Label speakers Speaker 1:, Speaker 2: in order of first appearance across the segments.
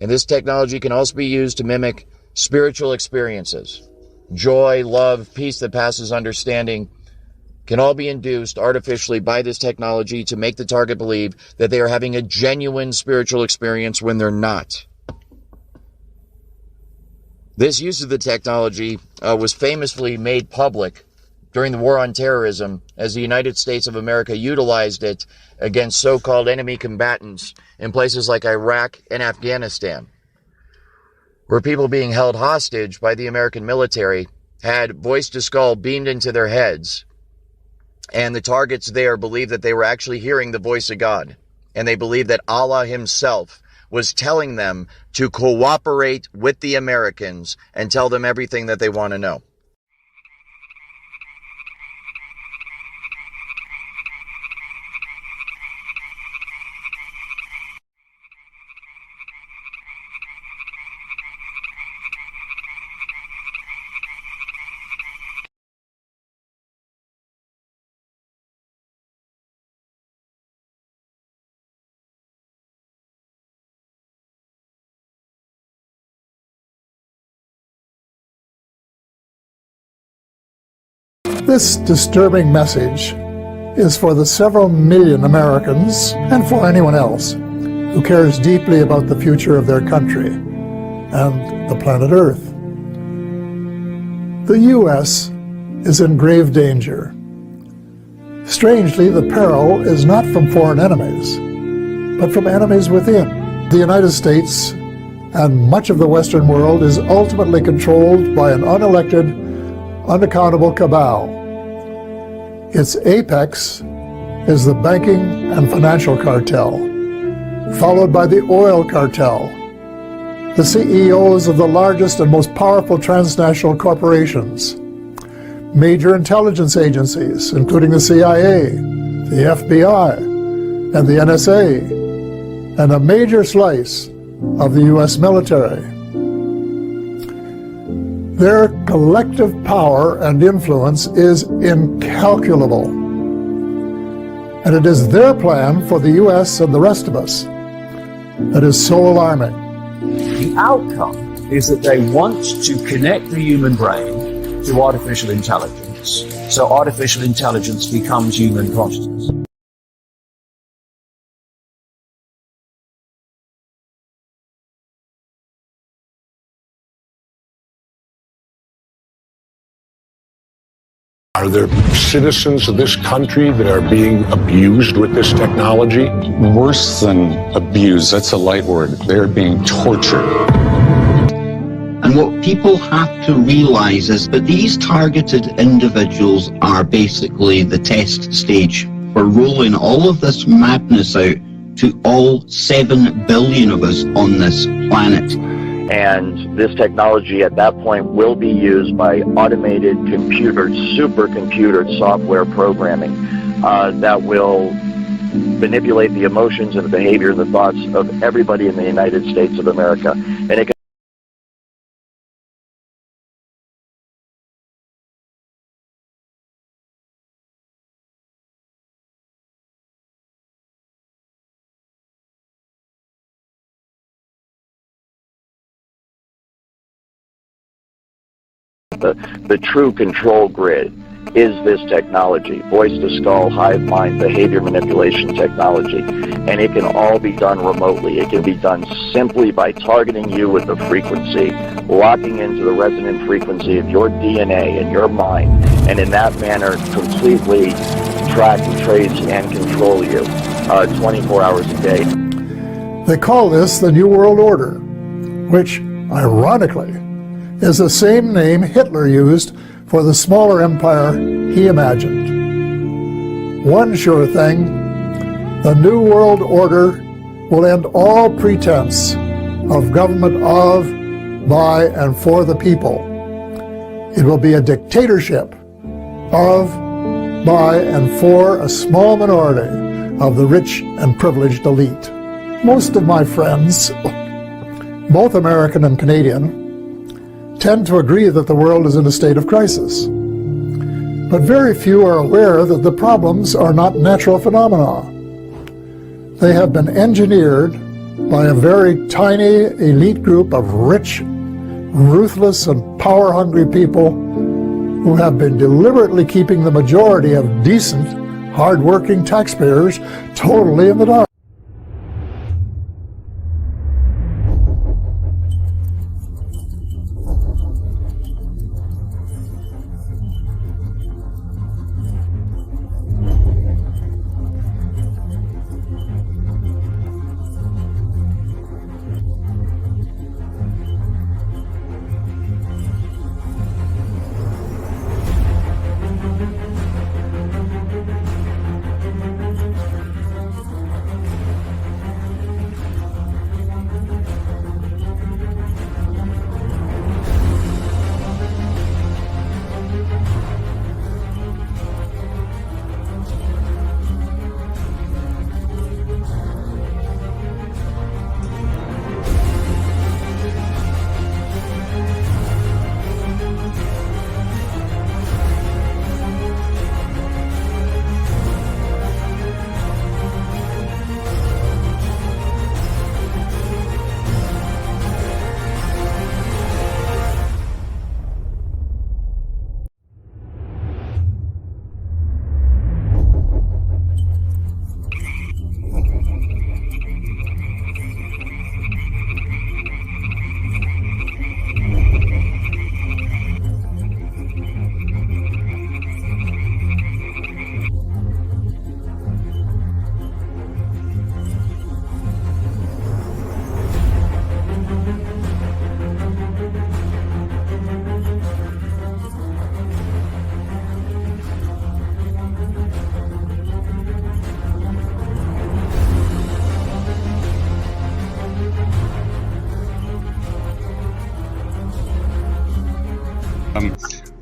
Speaker 1: And this technology can also be used to mimic spiritual experiences. Joy, love, peace that passes understanding can all be induced artificially by this technology to make the target believe that they are having a genuine spiritual experience when they're not. This use of the technology was famously made public during the War on Terrorism, as the United States of America utilized it against so-called enemy combatants in places like Iraq and Afghanistan, where people being held hostage by the American military had voice-to-skull beamed into their heads, and the targets there believed that they were actually hearing the voice of God, and they believed that Allah himself was telling them to cooperate with the Americans and tell them everything that they want to know.
Speaker 2: This disturbing message is for the several million Americans, and for anyone else who cares deeply about the future of their country and the planet Earth. The U.S. is in grave danger. Strangely, the peril is not from foreign enemies, but from enemies within. The United States and much of the Western world is ultimately controlled by an unelected, unaccountable cabal. Its apex is the banking and financial cartel, followed by the oil cartel, the CEOs of the largest and most powerful transnational corporations, major intelligence agencies, including the CIA, the FBI, and the NSA, and a major slice of the U.S. military. Their collective power and influence is incalculable. And it is their plan for the U.S. and the rest of us that is so alarming.
Speaker 3: The outcome is that they want to connect the human brain to artificial intelligence. So artificial intelligence becomes human consciousness.
Speaker 4: Are there citizens of this country that are being abused with this technology?
Speaker 5: Worse than abused, that's a light word. They're being tortured.
Speaker 6: And what people have to realize is that these targeted individuals are basically the test stage for rolling all of this madness out to all 7 billion of us on this planet.
Speaker 1: And this technology at that point will be used by automated supercomputer software programming that will manipulate the emotions and the behavior and the thoughts of everybody in the United States of America. And it can the true control grid is this technology, voice-to-skull, hive mind, behavior manipulation technology. And it can all be done remotely. It can be done simply by targeting you with a frequency, locking into the resonant frequency of your DNA and your mind, and in that manner completely track and trace and control you 24 hours a day.
Speaker 2: They call this the New World Order, which, ironically, is the same name Hitler used for the smaller empire he imagined. One sure thing, the New World Order will end all pretense of government of, by, and for the people. It will be a dictatorship of, by, and for a small minority of the rich and privileged elite. Most of my friends, both American and Canadian, tend to agree that the world is in a state of crisis. But very few are aware that the problems are not natural phenomena. They have been engineered by a very tiny elite group of rich, ruthless, and power-hungry people who have been deliberately keeping the majority of decent, hard-working taxpayers totally in the dark.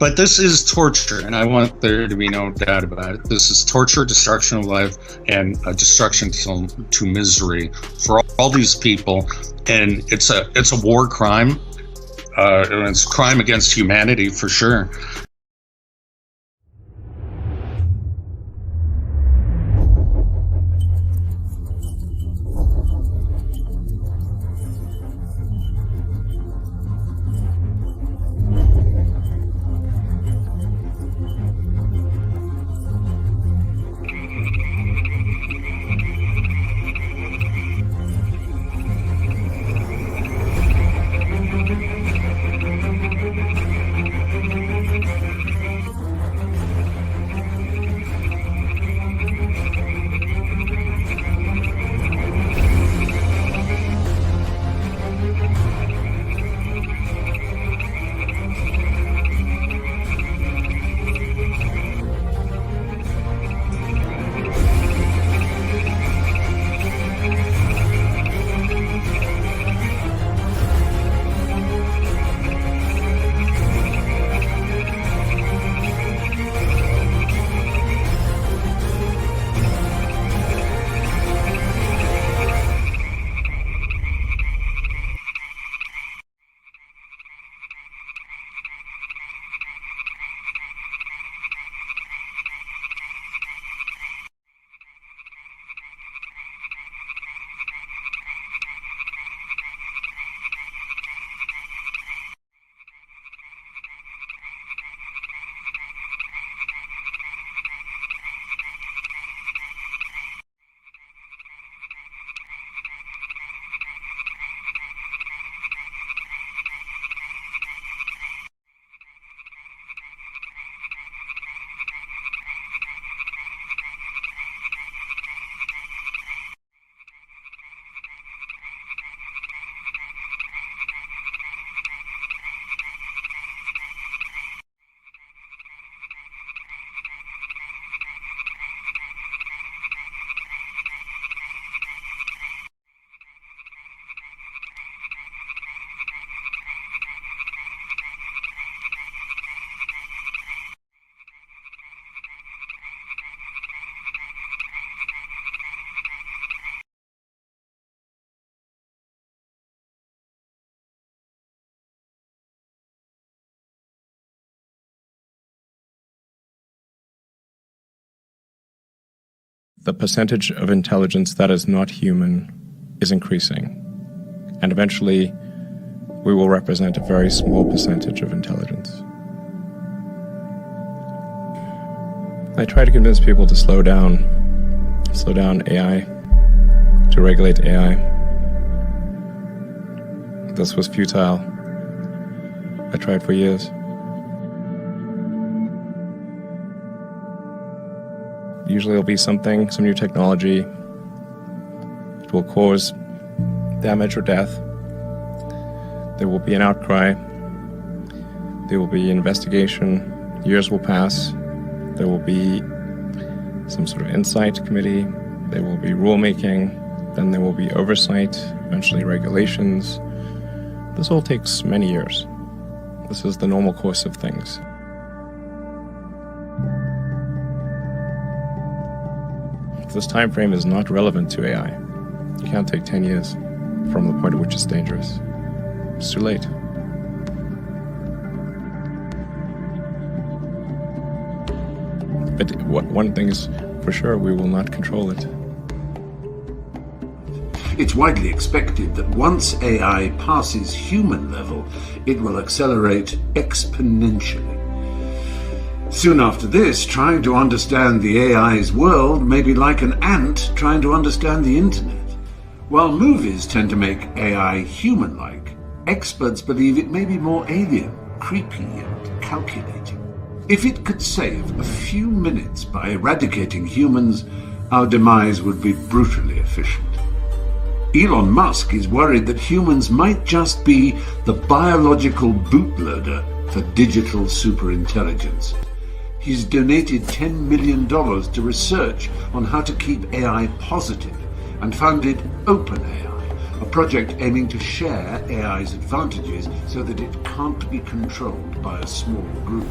Speaker 5: But this is torture, and I want there to be no doubt about it. This is torture, destruction of life, and destruction to misery for all these people, and it's a war crime. It's a crime against humanity for sure.
Speaker 7: The percentage of intelligence that is not human is increasing. And eventually, we will represent a very small percentage of intelligence. I try to convince people to slow down AI, to regulate AI. This was futile. I tried for years. Usually there'll be some new technology. It will cause damage or death. There will be an outcry. There will be an investigation. Years will pass. There will be some sort of insight committee. There will be rulemaking. Then there will be oversight, eventually regulations. This all takes many years. This is the normal course of things. This time frame is not relevant to AI. You can't take 10 years from the point at which it's dangerous. It's too late. But one thing is for sure, we will not control it.
Speaker 8: It's widely expected that once AI passes human level, it will accelerate exponentially. Soon after this, trying to understand the AI's world may be like an ant trying to understand the internet. While movies tend to make AI human-like, experts believe it may be more alien, creepy, and calculating. If it could save a few minutes by eradicating humans, our demise would be brutally efficient. Elon Musk is worried that humans might just be the biological bootloader for digital superintelligence. He's donated $10 million to research on how to keep AI positive and founded OpenAI, a project aiming to share AI's advantages so that it can't be controlled by a small group.